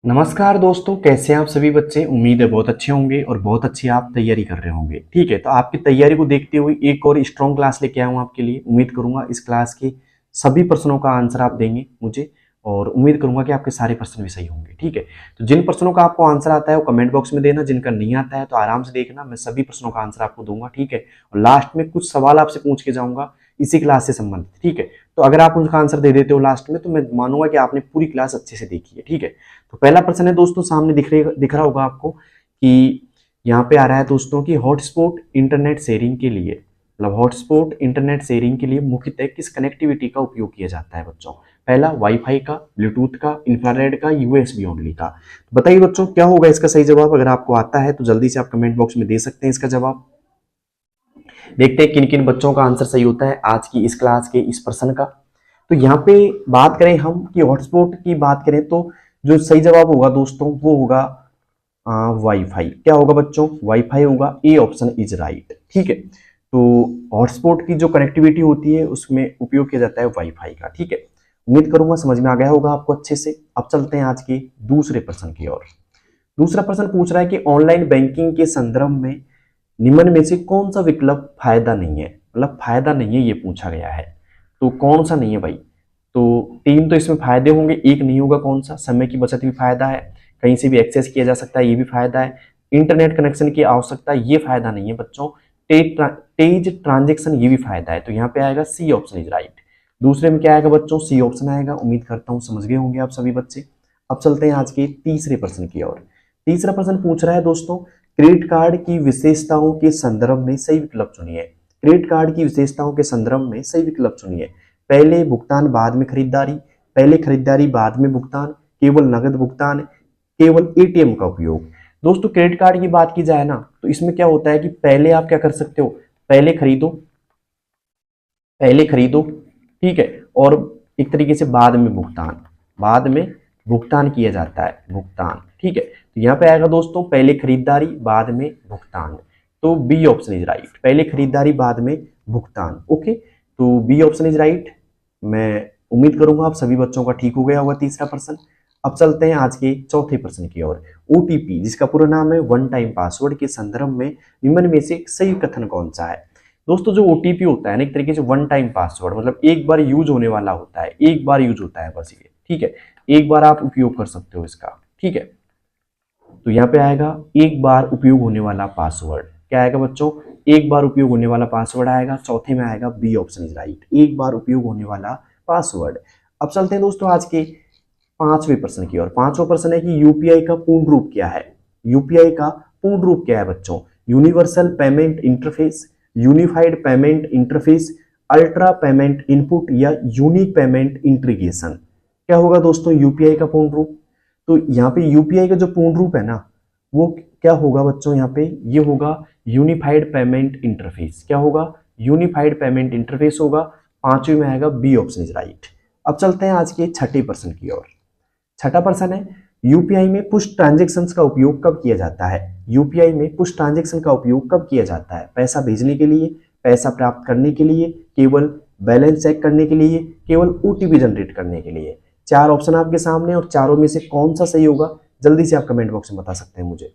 नमस्कार दोस्तों, कैसे हैं आप सभी बच्चे। उम्मीद है बहुत अच्छे होंगे और बहुत अच्छी आप तैयारी कर रहे होंगे। ठीक है, तो आपकी तैयारी को देखते हुए एक और स्ट्रॉन्ग क्लास लेके आया हूँ आपके लिए। उम्मीद करूंगा इस क्लास के सभी प्रश्नों का आंसर आप देंगे मुझे, और उम्मीद करूंगा कि आपके सारे प्रश्न भी सही होंगे। ठीक है, तो जिन प्रश्नों का आपको आंसर आता है वो कमेंट बॉक्स में देना, जिनका नहीं आता है तो आराम से देखना, मैं सभी प्रश्नों का आंसर आपको दूंगा। ठीक है, और लास्ट में कुछ सवाल आपसे पूछ के जाऊंगा इसी क्लास से संबंधित। ठीक है, तो अगर आप उनका आंसर दे देते हो लास्ट में तो मैं मानूंगा कि आपने पूरी क्लास अच्छे से देखी है। ठीक है, तो पहला प्रश्न है दोस्तों, सामने दिख रहा होगा आपको कि यहाँ पे आ रहा है दोस्तों कि हॉटस्पॉट इंटरनेट शेयरिंग के लिए, मतलब हॉटस्पॉट इंटरनेट शेयरिंग के लिए मुख्यतः किस कनेक्टिविटी का उपयोग किया जाता है बच्चों। पहला वाईफाई का, ब्लूटूथ का, इंफ्रारेड का, यूएसबी ओनली का। तो बताइए बच्चों क्या होगा इसका सही जवाब। अगर आपको आता है तो जल्दी से आप कमेंट बॉक्स में दे सकते हैं इसका जवाब। देखते हैं किन किन बच्चों का आंसर सही होता है आज की इस क्लास के इस प्रश्न का। तो यहाँ पे बात करें हम कि हॉटस्पॉट की बात करें तो जो सही जवाब होगा दोस्तों वो होगा वाईफाई। क्या होगा बच्चों? वाईफाई होगा। ए ऑप्शन इज राइट। ठीक है, तो हॉटस्पॉट की जो कनेक्टिविटी होती है उसमें उपयोग किया जाता है वाईफाई का। ठीक है, उम्मीद करूंगा समझ में आ गया होगा आपको अच्छे से। अब चलते हैं आज के दूसरे प्रश्न की ओर। दूसरा प्रश्न पूछ रहा है कि ऑनलाइन बैंकिंग के संदर्भ में निम्न में से कौन सा विकल्प फायदा नहीं है, मतलब फायदा नहीं है ये पूछा गया है। तो कौन सा नहीं है भाई? तो तीन तो इसमें फायदे होंगे, एक नहीं होगा। कौन सा? समय की बचत भी फायदा है, कहीं से भी एक्सेस किया जा सकता है ये भी फायदा है, इंटरनेट कनेक्शन की आवश्यकता ये फायदा नहीं है बच्चों, तेज ट्रांजेक्शन ये भी फायदा है। तो यहाँ पे आएगा सी ऑप्शन इज राइट। दूसरे में क्या आएगा बच्चों? सी ऑप्शन आएगा। उम्मीद करता हूँ समझ गए होंगे आप सभी बच्चे। अब चलते हैं आज के तीसरे प्रश्न की ओर। तीसरा प्रश्न पूछ रहा है दोस्तों, क्रेडिट कार्ड की विशेषताओं के संदर्भ में सही विकल्प चुनिए। क्रेडिट कार्ड की विशेषताओं के संदर्भ में सही विकल्प चुनिए। पहले भुगतान बाद में खरीदारी, पहले खरीदारी बाद में भुगतान, केवल नगद भुगतान, केवल एटीएम का उपयोग। दोस्तों क्रेडिट कार्ड की बात की जाए ना तो इसमें क्या होता है कि पहले आप क्या कर सकते हो, पहले खरीदो, पहले खरीदो, ठीक है, और एक तरीके से बाद में भुगतान, बाद में भुगतान किया जाता है, भुगतान। ठीक है, तो यहाँ पे आएगा दोस्तों पहले खरीदारी बाद में भुगतान। तो बी ऑप्शन इज राइट, पहले खरीदारी बाद में भुगतान। ओके, तो बी ऑप्शन इज राइट। मैं उम्मीद करूंगा आप सभी बच्चों का ठीक हो गया होगा तीसरा प्रश्न। अब चलते हैं आज के चौथे प्रश्न की ओर। ओटीपी जिसका पूरा नाम है वन टाइम पासवर्ड के संदर्भ में निम्न में से सही कथन कौन सा है। दोस्तों जो ओटीपी होता है ना एक तरीके से वन टाइम पासवर्ड, मतलब एक बार यूज होने वाला होता है, एक बार यूज होता है बस ये। ठीक है, एक बार आप उपयोग कर सकते हो इसका। ठीक है, तो यहाँ पे आएगा एक बार उपयोग होने वाला पासवर्ड। क्या आएगा बच्चों? एक बार उपयोग होने वाला पासवर्ड आएगा। चौथे में आएगा बी ऑप्शन इज राइट, एक बार उपयोग होने वाला पासवर्ड। अब चलते हैं दोस्तों आज के पांचवें प्रश्न की ओर। पांचवा प्रश्न है कि यूपीआई का पूर्ण रूप क्या है। यूपीआई का पूर्ण रूप क्या है बच्चों? Universal payment interface, unified payment interface, ultra payment input या यूनिक पेमेंट इंटीग्रेशन। क्या होगा दोस्तों यूपीआई का पूर्ण रूप? तो यहाँ पे यूपीआई का जो पूर्ण रूप है ना वो क्या होगा बच्चों? यहाँ पे ये होगा यूनिफाइड पेमेंट इंटरफेस। क्या होगा? यूनिफाइड पेमेंट इंटरफेस होगा। पांचवी में आएगा बी ऑप्शन इज राइट। अब चलते हैं आज के छठे प्रश्न की ओर। छठा प्रश्न है यूपीआई में पुश ट्रांजेक्शन का उपयोग कब किया जाता है। यूपीआई में पुश ट्रांजेक्शन का उपयोग कब किया जाता है? पैसा भेजने के लिए, पैसा प्राप्त करने के लिए, केवल बैलेंस चेक करने के लिए, केवल ओटीपी जनरेट करने के लिए। चार ऑप्शन आपके सामने और चारों में से कौन सा सही होगा जल्दी से आप कमेंट बॉक्स में बता सकते हैं मुझे।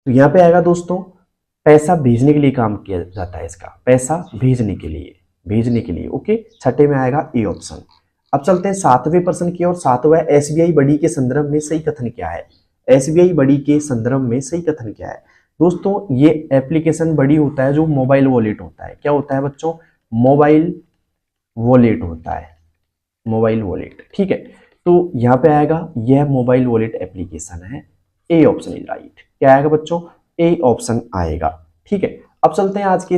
तो यहाँ पे आएगा दोस्तों पैसा भेजने के लिए काम किया जाता है इसका, पैसा भेजने के लिए, भेजने के लिए। ओके, छठे में आएगा ए ऑप्शन। अब चलते हैं सातवें प्रश्न की ओर। सातवां एसबीआई बड़ी के संदर्भ में सही कथन क्या है। एसबीआई बड़ी के संदर्भ में सही कथन क्या है? दोस्तों ये एप्लीकेशन बड़ी होता है जो मोबाइल वॉलेट होता है। क्या होता है बच्चों? मोबाइल वॉलेट होता है, मोबाइल वॉलेट। ठीक है, तो यहाँ पे आएगा यह मोबाइल वॉलेट एप्लीकेशन है। A option is right. क्या आएगा बच्चों? ए ऑप्शन आएगा। ठीक है, अब चलते हैं आज के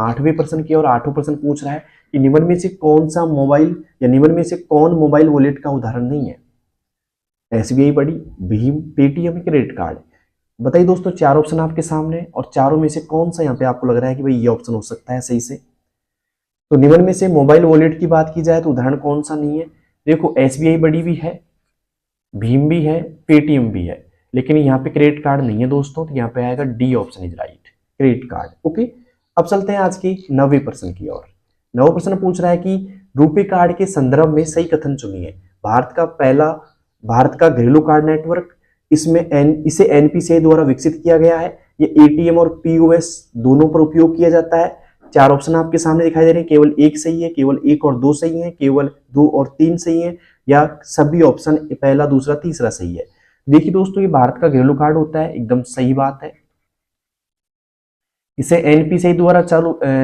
आठवें प्रश्न की और आठवें प्रश्न पूछ रहा है कि निम्न में से कौन सा मोबाइल या निम्न में से कौन मोबाइल वॉलेट का उदाहरण नहीं है। एसबीआई बड़ी, भीम, पेटीएम, क्रेडिट कार्ड। बताइए दोस्तों चार ऑप्शन आपके सामने और चारों में से कौन सा यहाँ पे आपको लग रहा है कि भाई ये ऑप्शन हो सकता है सही से। तो निम्न में से मोबाइल वॉलेट की बात की जाए तो उदाहरण कौन सा नहीं है? देखो एसबीआई बड़ी भी है, भीम भी है, पेटीएम भी है, लेकिन यहाँ पे क्रेडिट कार्ड नहीं है दोस्तों। तो यहाँ पे आएगा D option is right, credit card. Okay, अब चलते हैं आज के नवे प्रश्न की ओर। नवा प्रश्न पूछ रहा है कि रुपे कार्ड के संदर्भ में सही कथन चुनिए। भारत का पहला भारत का घरेलू कार्ड नेटवर्क, इसे एनपीसीआई द्वारा विकसित किया गया है। ये एटीएम और पीओएस दोनों पर उपयोग किया जाता है। 4 ऑप्शन आपके सामने दिखाई दे रहे हैं, केवल एक सही है, केवल 1 और 2 सही है, केवल 2 और 3 सही है, या सभी ऑप्शन पहला, दूसरा, तीसरा सही है। देखिए दोस्तों, ये भारत का घरेलू कार्ड होता है, एकदम सही बात है। इसे एनपीसीआई द्वारा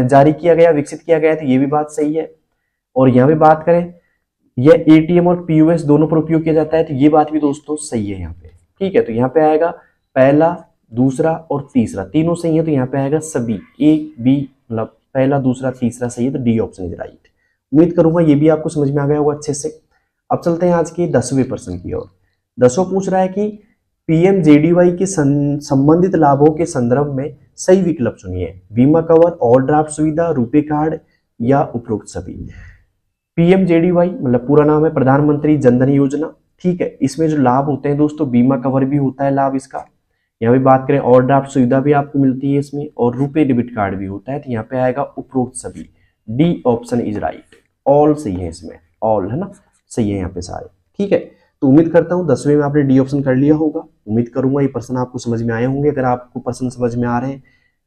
जारी किया गया, विकसित किया गया, तो ये भी बात सही है। और यहाँ पे बात करें, यह एटीएम और पीओएस दोनों पर उपयोग किया जाता है, तो ये बात भी दोस्तों सही है यहाँ पे। ठीक है, तो यहाँ पे आएगा पहला, दूसरा और तीसरा, तीनों सही है, तो यहाँ पे आएगा सभी, ए बी, मतलब पहला, दूसरा, तीसरा सही है, तो डी ऑप्शन इज राइट। उम्मीद करूंगा ये भी आपको समझ में आ गया होगा अच्छे से। अब चलते हैं आज के 10वें प्रश्न की ओर। 10वां पूछ रहा है कि पीएमजेडीवाई के संबंधित लाभों के संदर्भ में सही विकल्प चुनिए। बीमा कवर, ओवरड्राफ्ट सुविधा, रुपे कार्ड या उपरोक्त सभी। पीएमजेडीवाई मतलब पूरा नाम है प्रधानमंत्री जनधन योजना। ठीक है, इसमें जो लाभ होते हैं दोस्तों, बीमा कवर भी होता है लाभ इसका। यहाँ पे बात करें, ओवरड्राफ्ट सुविधा भी आपको मिलती है इसमें, और रुपे डेबिट कार्ड भी होता है, तो यहाँ पे आएगा उपरोक्त सभी। D option is right, all सही है इसमें, ऑल है ना, सही है यहाँ पे सारे। ठीक है, तो उम्मीद करता हूँ 10वें में आपने डी ऑप्शन कर लिया होगा। उम्मीद करूंगा ये प्रश्न आपको समझ में आए होंगे। अगर आपको प्रश्न समझ में आ रहे हैं,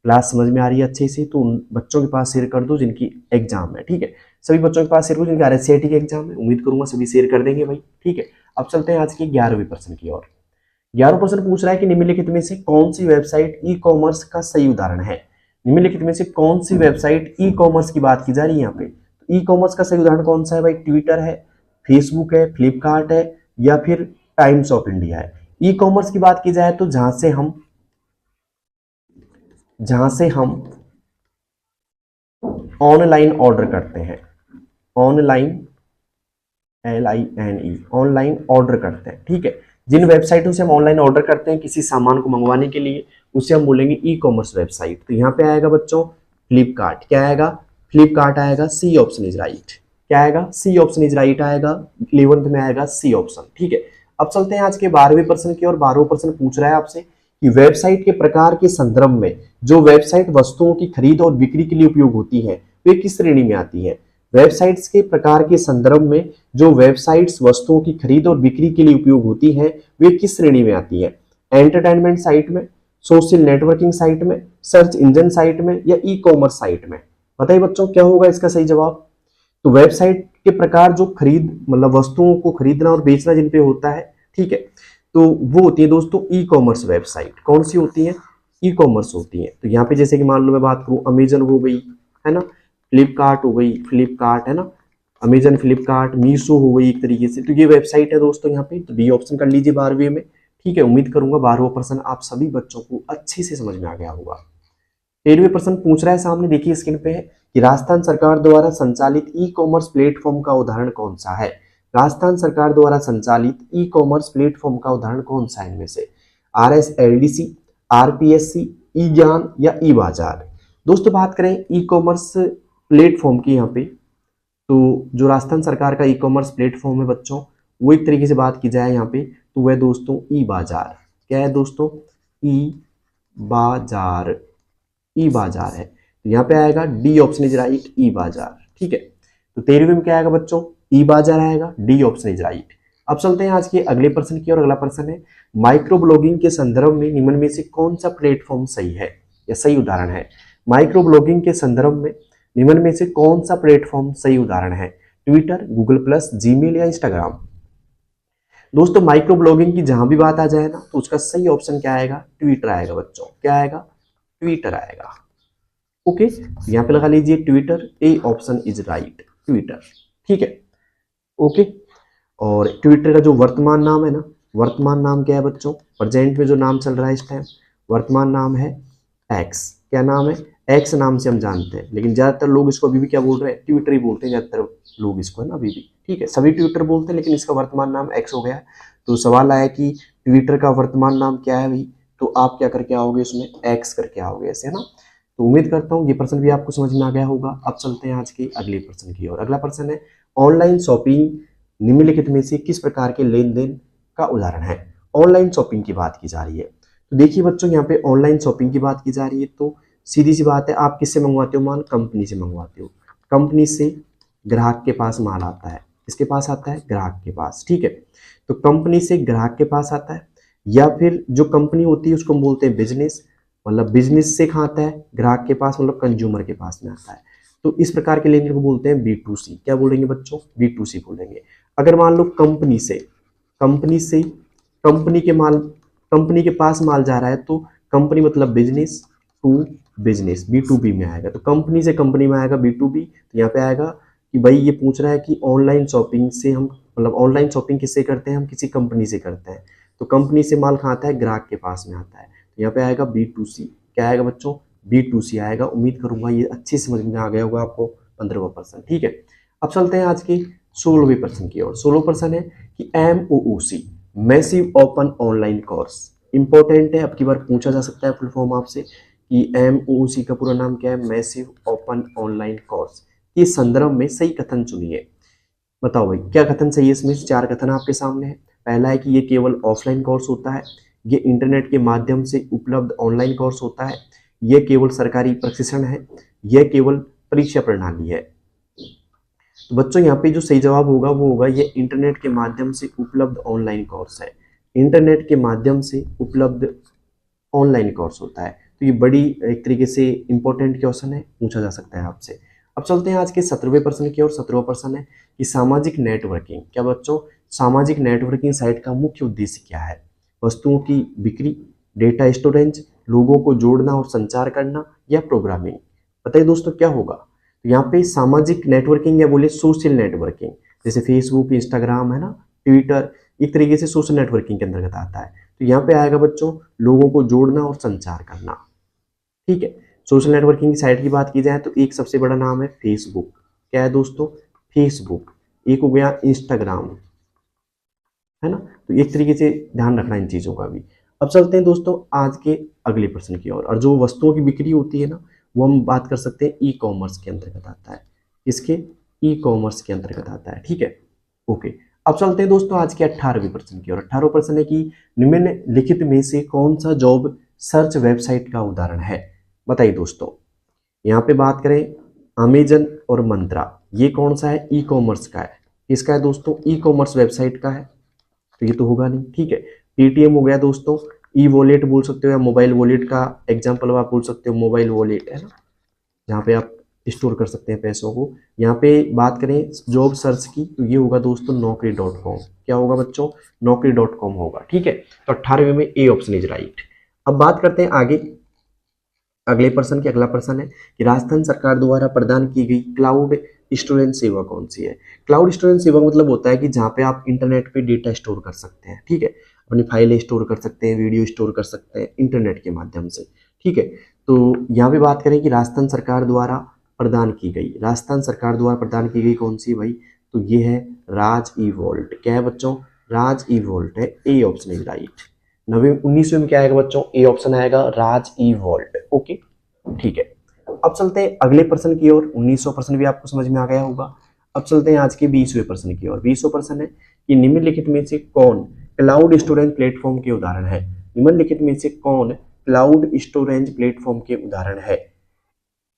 क्लास समझ में आ रही है अच्छे से, तो उन बच्चों के पास शेयर कर दो जिनकी एग्जाम है। ठीक है, सभी बच्चों के पास शेयर करो जिनकी आरएससीआईटी के एग्जाम है। उम्मीद करूंगा सभी शेयर कर देंगे भाई। ठीक है, अब चलते हैं आज के 11वें प्रश्न की ओर। 11वां प्रश्न पूछ रहा है कि निम्नलिखित में से कौन सी वेबसाइट ई कॉमर्स का सही उदाहरण है। निम्नलिखित में से कौन सी वेबसाइट ई कॉमर्स की बात की जा रही है यहाँ पे। ई कॉमर्स का सही उदाहरण कौन सा है भाई। ट्विटर है, फेसबुक है, फ्लिपकार्ट है, या फिर टाइम्स ऑफ इंडिया है। ई कॉमर्स की बात की जाए तो जहां से हम ऑनलाइन ऑर्डर करते हैं, ऑनलाइन, LINE, ऑनलाइन ऑर्डर करते हैं। ठीक है, जिन वेबसाइटों से हम ऑनलाइन ऑर्डर करते हैं किसी सामान को मंगवाने के लिए, उसे हम बोलेंगे ई कॉमर्स वेबसाइट। तो यहाँ पे आएगा बच्चों फ्लिपकार्ट। क्या आएगा, फ्लिपकार्ट आएगा, सी ऑप्शन इज राइट। क्या आएगा, सी ऑप्शन इज राइट आएगा। 11th में आएगा सी ऑप्शन। ठीक है, अब चलते हैं आज के 12वें प्रश्न की ओर। 12वां प्रश्न पूछ रहा है आपसे कि वेबसाइट के प्रकार के संदर्भ में जो वेबसाइट वस्तुओं की खरीद और बिक्री के लिए उपयोग होती है वे किस श्रेणी में आती है। वेबसाइट्स के प्रकार के संदर्भ में जो वेबसाइट्स वस्तुओं की खरीद और बिक्री के लिए उपयोग होती हैं वे किस श्रेणी में आती है। एंटरटेनमेंट साइट में, सोशल नेटवर्किंग साइट में, सर्च इंजन साइट में, या ई कॉमर्स साइट में। बताइए बच्चों क्या होगा इसका सही जवाब। तो वेबसाइट के प्रकार जो खरीद मतलब वस्तुओं को खरीदना और बेचना जिन पे होता है, ठीक है, तो वो होती है दोस्तों ई कॉमर्स वेबसाइट। कौन सी होती है, ई कॉमर्स होती है। तो यहाँ पे जैसे कि मान लो मैं बात करूँ, अमेजन हो गई है ना, फ्लिपकार्ट हो गई, फ्लिपकार्ट है ना, अमेजन, फ्लिपकार्ट, मीशो हो गई एक तरीके से, तो ये वेबसाइट है दोस्तों यहाँ पे। तो डी ऑप्शन कर लीजिए 12वें में। ठीक है, उम्मीद करूंगा 12वां प्रश्न आप सभी बच्चों को अच्छे से समझ में आ गया होगा। 13वें प्रश्न पूछ रहा है सामने, देखिए स्क्रीन पे है कि राजस्थान सरकार द्वारा संचालित ई कॉमर्स प्लेटफॉर्म का उदाहरण कौन सा है। राजस्थान सरकार द्वारा संचालित ई कॉमर्स प्लेटफॉर्म का उदाहरण कौन सा है इनमें से। RSLDC, RPSC, ई ज्ञान या ई बाजार। दोस्तों बात करें ई कॉमर्स प्लेटफॉर्म की यहाँ पे, तो जो राजस्थान सरकार का ई कॉमर्स प्लेटफॉर्म है बच्चों, वो एक तरीके से बात की जाए यहाँ पे तो वह दोस्तों ई बाजार। क्या है दोस्तों, ई बाजार, ई बाजार है। तो यहाँ पे आएगा डी ऑप्शन इज राइट, ई बाजार। ठीक है, तो 13वें में क्या आएगा बच्चों, ई बाजार आएगा, डी ऑप्शन इज राइट। अब चलते हैं आज के अगले प्रश्न की और। अगला प्रश्न है, माइक्रो ब्लॉगिंग के संदर्भ में निम्न में से कौन सा प्लेटफॉर्म सही है या सही उदाहरण है। माइक्रो ब्लॉगिंग के संदर्भ में निम्न में से कौन सा प्लेटफॉर्म सही उदाहरण है। ट्विटर, गूगल प्लस, जीमेल या इंस्टाग्राम। दोस्तों माइक्रो ब्लॉगिंग की जहां भी बात आ जाए ना, तो उसका सही ऑप्शन क्या आएगा, ट्विटर आएगा बच्चों। क्या आएगा, ट्विटर आएगा। ओके, यहां पे लगा लीजिए Twitter, A option is right, Twitter. ठीक है, ओके। और ट्विटर का जो वर्तमान नाम है ना, वर्तमान नाम क्या है बच्चों, प्रेजेंट में जो नाम चल रहा है इस टाइम, वर्तमान नाम है एक्स। क्या नाम है, एक्स नाम से हम जानते हैं, लेकिन ज्यादातर लोग इसको अभी भी क्या बोल रहे हैं, ट्विटर ही बोलते हैं ज्यादातर लोग इसको, है ना अभी भी। ठीक है, सभी ट्विटर बोलते हैं, लेकिन इसका वर्तमान नाम एक्स हो गया है। तो सवाल आया कि ट्विटर का वर्तमान नाम क्या है भाई, तो आप क्या करके आओगे उसमें, एक्स करके आओगे ऐसे, है ना। तो उम्मीद करता हूँ ये प्रश्न भी आपको समझ में आ गया होगा। अब चलते हैं आज के अगले प्रश्न की ओर। अगला प्रश्न है, ऑनलाइन शॉपिंग निम्नलिखित में से किस प्रकार के लेन देन का उदाहरण है। ऑनलाइन शॉपिंग की बात की जा रही है, तो देखिए बच्चों यहाँ पे ऑनलाइन शॉपिंग की बात की जा रही है, तो सीधी सी बात है, आप किससे मंगवाते हो माल, कंपनी से मंगवाते हो। कंपनी से ग्राहक के पास माल आता है, किसके पास आता है? ग्राहक के पास। ठीक है, तो कंपनी से ग्राहक के पास आता है, या फिर जो कंपनी होती है उसको हम बोलते हैं बिजनेस, मतलब बिजनेस से कहाँ आता है? ग्राहक के पास, मतलब कंज्यूमर के पास में आता है। तो इस प्रकार के लेन देन को बोलते हैं B2C। क्या बोलेंगे बच्चों? B2C बोलेंगे। अगर मान लो कंपनी से कंपनी के माल, कंपनी के पास माल जा रहा है, तो कंपनी मतलब बिजनेस टू बिजनेस, B2B में आएगा। तो कंपनी से कंपनी में आएगा B2B। तो यहाँ पे आएगा कि भाई ये पूछ रहा है कि ऑनलाइन शॉपिंग से हम, मतलब ऑनलाइन शॉपिंग किससे करते हैं? हम किसी कंपनी से करते हैं। तो कंपनी से माल कहाँ आता है? ग्राहक के पास में आता है। तो यहाँ पे आएगा B2C। क्या आएगा बच्चों? B2C आएगा। उम्मीद करूंगा ये अच्छी समझ में आ गया होगा आपको 15%। ठीक है, अब चलते हैं आज की 16वीं प्रश्न की ओर। 16 प्रश्न है कि MOOC, massive open online course, important है, अब की बार पूछा जा सकता है फुल फॉर्म आपसे कि MOOC का पूरा नाम क्या है? Massive open online course. इस संदर्भ में सही कथन चुनिए। बताओ भाई क्या कथन सही है इसमें? 4 कथन आपके सामने है। पहला है कि ये केवल ऑफलाइन कोर्स होता है, ये इंटरनेट के माध्यम से उपलब्ध ऑनलाइन कोर्स होता है, ये केवल सरकारी प्रशिक्षण है, यह केवल परीक्षा प्रणाली है। तो बच्चों यहाँ पे जो सही जवाब होगा वो होगा ये इंटरनेट के माध्यम से उपलब्ध ऑनलाइन कोर्स है। इंटरनेट के माध्यम से उपलब्ध ऑनलाइन कोर्स होता है। तो ये बड़ी एक तरीके से इंपॉर्टेंट क्वेश्चन है, पूछा जा सकता है आपसे। अब चलते हैं आज के 17वें प्रश्न की ओर। 17वां प्रश्न है कि सामाजिक नेटवर्किंग, क्या बच्चों सामाजिक नेटवर्किंग साइट का मुख्य उद्देश्य क्या है? वस्तुओं की बिक्री, डेटा स्टोरेज, लोगों को जोड़ना और संचार करना, या प्रोग्रामिंग? बताइए दोस्तों क्या होगा? तो यहाँ पे सामाजिक नेटवर्किंग या बोले सोशल नेटवर्किंग, जैसे फेसबुक, इंस्टाग्राम है ना, ट्विटर, एक तरीके से सोशल नेटवर्किंग के अंतर्गत आता है। तो यहाँ पे आएगा बच्चों लोगों को जोड़ना और संचार करना। ठीक है, सोशल नेटवर्किंग की साइट की बात की जाए तो एक सबसे बड़ा नाम है फेसबुक। क्या है दोस्तों? फेसबुक। एक हो गया इंस्टाग्राम, है ना। तो एक तरीके से ध्यान रखना इन चीजों का भी। अब चलते हैं दोस्तों आज के अगले प्रश्न की ओर। और जो वस्तुओं की बिक्री होती है ना, वो हम बात कर सकते हैं ई कॉमर्स के अंतर्गत आता है। इसके ई कॉमर्स के अंतर्गत आता है। ठीक है, ओके। अब चलते हैं दोस्तों आज के 18वें प्रश्न की ओर। 18वां प्रश्न है कि निम्नलिखित में से कौन सा जॉब सर्च वेबसाइट का उदाहरण है? बताइए दोस्तों। यहाँ पे बात करें अमेजन और मंत्रा, ये कौन सा है? ई कॉमर्स का है। किसका है दोस्तों? ई कॉमर्स वेबसाइट का है। तो ये तो होगा नहीं। ठीक है, पेटीएम हो गया दोस्तों, ई वॉलेट बोल सकते हो, या मोबाइल वॉलेट का एग्जाम्पल आप बोल सकते हो, मोबाइल वॉलेट है ना, जहाँ पे आप स्टोर कर सकते हैं पैसों को। यहाँ पे बात करें जॉब सर्च की तो ये होगा दोस्तों naukri.com। क्या होगा बच्चों? naukri.com होगा। ठीक है, तो 18वें में ए ऑप्शन इज राइट। अब बात करते हैं आगे अगले प्रश्न की। अगला प्रश्न है कि राजस्थान सरकार द्वारा प्रदान की गई क्लाउड स्टोरेज सेवा कौन सी है? क्लाउड स्टोरेज सेवा मतलब होता है कि जहाँ पे आप इंटरनेट पे डेटा स्टोर कर सकते हैं। ठीक है, अपनी फाइलें स्टोर कर सकते हैं, वीडियो स्टोर कर सकते हैं इंटरनेट के माध्यम से। ठीक है, तो यहाँ पे बात करें कि राजस्थान सरकार द्वारा प्रदान की गई, राजस्थान सरकार द्वारा प्रदान की गई कौन सी भाई? तो ये है राज ई वॉल्ट। क्या है बच्चों? राज ई वॉल्ट है। A option is right. 19वें में क्या आएगा बच्चों? ए ऑप्शन आएगा राज ई वॉल्ट। ओके, ठीक है। अब चलते हैं अगले प्रश्न की ओर। 19वां प्रश्न भी आपको समझ में आ गया होगा। अब चलते हैं आज के 20वें प्रश्न की ओर। 20वां प्रश्न है कि निम्नलिखित में से कौन क्लाउड स्टोरेज प्लेटफॉर्म के उदाहरण है? निम्नलिखित में से कौन क्लाउड स्टोरेज प्लेटफॉर्म के उदाहरण है?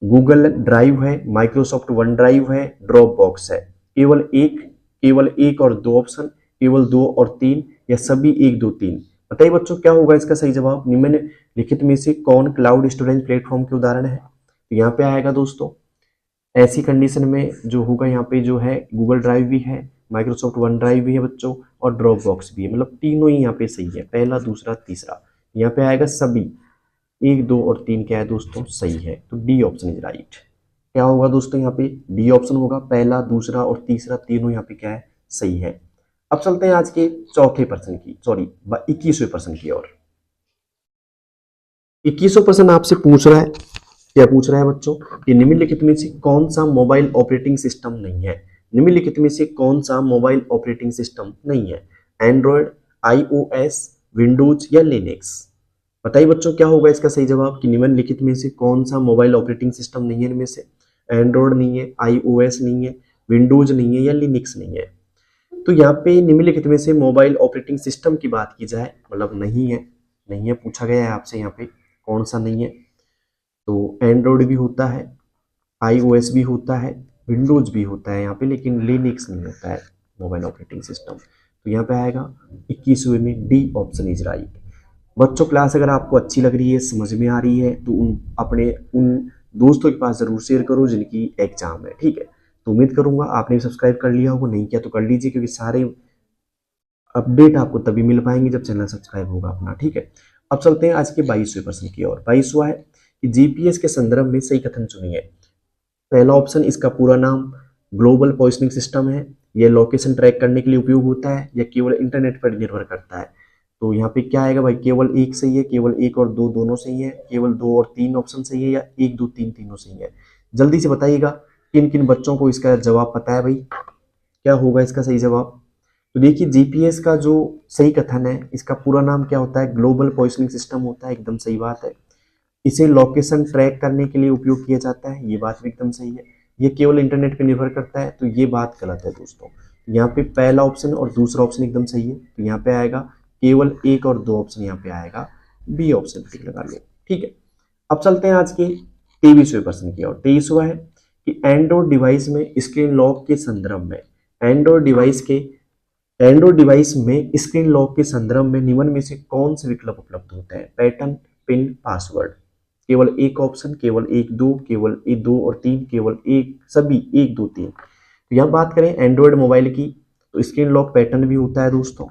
गूगल ड्राइव है, माइक्रोसॉफ्ट वन ड्राइव है, ड्रॉप बॉक्स है। केवल एक और दो ऑप्शन, केवल 2 और 3, या सभी 1 2 3? बताइए बच्चों क्या होगा इसका सही जवाब? निम्नलिखित में से कौन क्लाउड स्टोरेज प्लेटफॉर्म के उदाहरण है? तो यहाँ पे आएगा दोस्तों ऐसी कंडीशन में जो होगा यहाँ पे जो है गूगल ड्राइव भी है, माइक्रोसॉफ्ट वन ड्राइव भी है बच्चों, और ड्रॉप बॉक्स भी है। मतलब तीनों ही यहाँ पे सही है, पहला दूसरा तीसरा। यहाँ पे आएगा सभी 1 2 और 3 क्या है दोस्तों? सही है। तो डी ऑप्शन इज राइट। क्या होगा दोस्तों? यहाँ पे डी ऑप्शन होगा, पहला दूसरा और तीसरा तीनों यहाँ पे क्या है? सही है। अब चलते हैं आज के चौथे प्रश्न की, सॉरी 21वें प्रश्न की ओर। 21वां प्रश्न आपसे पूछ रहा है, क्या पूछ रहा है बच्चों कि निम्नलिखित में से कौन सा मोबाइल ऑपरेटिंग सिस्टम नहीं है? निम्नलिखित में से कौन सा मोबाइल ऑपरेटिंग सिस्टम नहीं है? एंड्रॉयड, आईओएस, विंडोज, या लिनक्स? बताइए बच्चों क्या होगा इसका सही जवाब कि निम्नलिखित में से कौन सा मोबाइल ऑपरेटिंग सिस्टम नहीं है? इनमें से एंड्रॉयड नहीं है, आईओएस नहीं है, विंडोज नहीं है, या लिनक्स नहीं है? तो यहाँ पे निम्नलिखित में से मोबाइल ऑपरेटिंग सिस्टम की बात की जाए, मतलब नहीं है, नहीं है पूछा गया है आपसे यहाँ पे कौन सा नहीं है। तो एंड्रॉयड भी होता है, आईओएस भी होता है, विंडोज भी होता है यहाँ पे, लेकिन लिनक्स नहीं होता है। Mobile operating system. तो यहाँ पे आएगा 21वें में डी ऑप्शन इज राइट। बच्चों क्लास अगर आपको अच्छी लग रही है, समझ में आ रही है, तो उन दोस्तों के पास जरूर शेयर करो जिनकी एग्जाम है, ठीक है। तो उम्मीद करूंगा आपने सब्सक्राइब कर लिया होगा, नहीं किया तो कर लीजिए, क्योंकि सारे अपडेट आपको तभी मिल पाएंगे जब चैनल सब्सक्राइब होगा अपना, ठीक है। अब चलते हैं आज के 22वें प्रश्न की ओर। 22वां है कि जीपीएस के संदर्भ में सही कथन चुनिए। पहला ऑप्शन, इसका पूरा नाम ग्लोबल पोजिशनिंग सिस्टम है, यह लोकेशन ट्रैक करने के लिए उपयोग होता है या केवल इंटरनेट पर निर्भर करता है। तो यहाँ पे क्या आएगा भाई, केवल एक सही है, केवल एक और दो दोनों सही है, केवल दो और तीन ऑप्शन सही है, या एक दो तीन तीनों सही है। जल्दी से बताइएगा किन किन बच्चों को इसका जवाब पता है भाई, क्या होगा इसका सही जवाब। तो देखिए जीपीएस का जो सही कथन है, इसका पूरा नाम क्या होता है, ग्लोबल पोजिशनिंग सिस्टम होता है, एकदम सही बात है। इसे लोकेशन ट्रैक करने के लिए उपयोग किया जाता है, ये बात भी एकदम सही है। ये केवल इंटरनेट पर निर्भर करता है, तो ये बात गलत है दोस्तों। यहाँ पे पहला ऑप्शन और दूसरा ऑप्शन एकदम सही है, तो यहाँ पे आएगा केवल एक और दो ऑप्शन, यहाँ पे आएगा बी ऑप्शन टिक लगा लो, ठीक है। अब चलते हैं आज के 23वें प्रश्न की ओर। 23वां है कि एंड्रॉइड डिवाइस में स्क्रीन लॉक के संदर्भ में, एंड्रॉइड डिवाइस में स्क्रीन लॉक के संदर्भ में निम्न में से कौन से विकल्प उपलब्ध होते हैं। Pattern, pin, password. केवल एक ऑप्शन, केवल एक दो, केवल एक दो और तीन, केवल एक, सभी एक दो तीन। तो यहाँ बात करें एंड्रॉइड मोबाइल की, तो स्क्रीन लॉक पैटर्न भी होता है दोस्तों,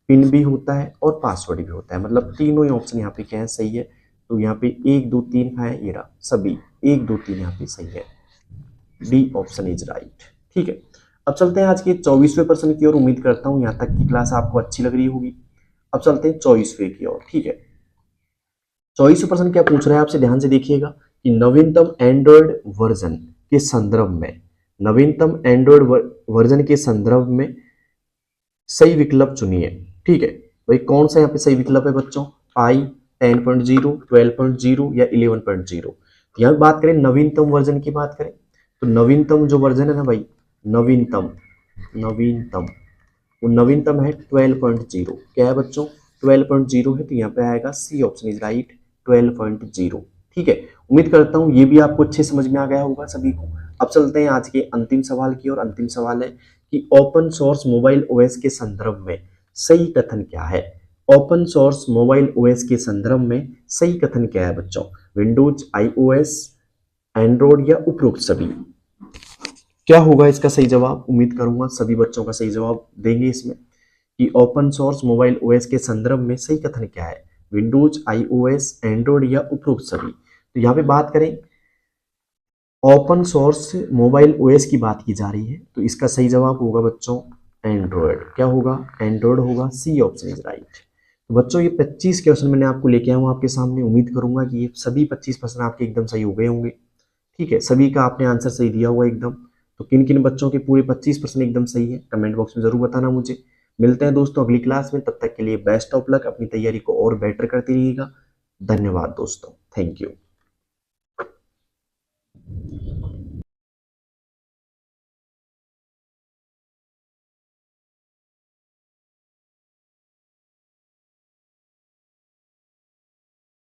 पिन भी होता है और पासवर्ड भी होता है, मतलब तीनों ही ऑप्शन यहाँ पे क्या है, सही है। तो यहाँ पे एक दो तीन है, ये रहा सभी एक दो तीन यहाँ पे सही है, डी ऑप्शन इज राइट, ठीक है। अब चलते हैं आज के 24वें प्रश्न की ओर। उम्मीद करता हूँ यहाँ तक की क्लास आपको अच्छी लग रही होगी। अब चलते हैं 24वें की ओर, ठीक है। 24वें प्रश्न क्या पूछ रहा है आपसे, ध्यान से देखिएगा कि नवीनतम एंड्रॉइड वर्जन के संदर्भ में, नवीनतम एंड्रॉइड वर्जन के संदर्भ में सही विकल्प चुनिए, ठीक है। भाई कौन सा यहाँ पे सही विकल्प है बच्चों, आई 10.0, 12.0 या 11.0। यहाँ बात करें नवीनतम वर्जन की बात करें, तो नवीनतम जो वर्जन है ना भाई, नवीनतम वो नवीनतम है 12.0। क्या है बच्चों, 12.0 है, तो यहाँ पे आएगा सी ऑप्शन इज राइट, 12.0, ठीक है। उम्मीद करता हूँ ये भी आपको अच्छे समझ में आ गया होगा सभी को। अब चलते हैं आज के अंतिम सवाल की ओर। अंतिम सवाल है कि ओपन सोर्स मोबाइल ओएस के संदर्भ में सही कथन क्या है। ओपन सोर्स मोबाइल ओएस के संदर्भ में सही कथन क्या है बच्चों, विंडोज, आईओएस, एंड्रॉइड या उपरोक्त सभी। क्या होगा इसका सही जवाब, उम्मीद करूंगा सभी बच्चों का सही जवाब देंगे इसमें कि ओपन सोर्स मोबाइल ओएस के संदर्भ में सही कथन क्या है, विंडोज, आईओएस, एंड्रॉइड या उपरोक्त सभी। तो यहाँ पे बात करें ओपन सोर्स मोबाइल ओएस की बात की जा रही है, तो इसका सही जवाब होगा बच्चों एंड्रॉइड। क्या होगा, एंड्रॉइड होगा, सी ऑप्शन इज राइट। तो बच्चों ये 25 क्वेश्चन मैंने आपको लेके आया हूँ आपके सामने। उम्मीद करूंगा कि ये सभी 25 प्रश्न आपके एकदम सही हो गए होंगे, ठीक है। सभी का आपने आंसर सही दिया हुआ एकदम। तो किन किन बच्चों के पूरे 25 प्रश्न एकदम सही है, कमेंट बॉक्स में जरूर बताना मुझे। मिलते हैं दोस्तों अगली क्लास में, तब तक के लिए बेस्ट ऑफ लक, अपनी तैयारी को और बेटर करते रहिएगा। धन्यवाद दोस्तों, थैंक यू।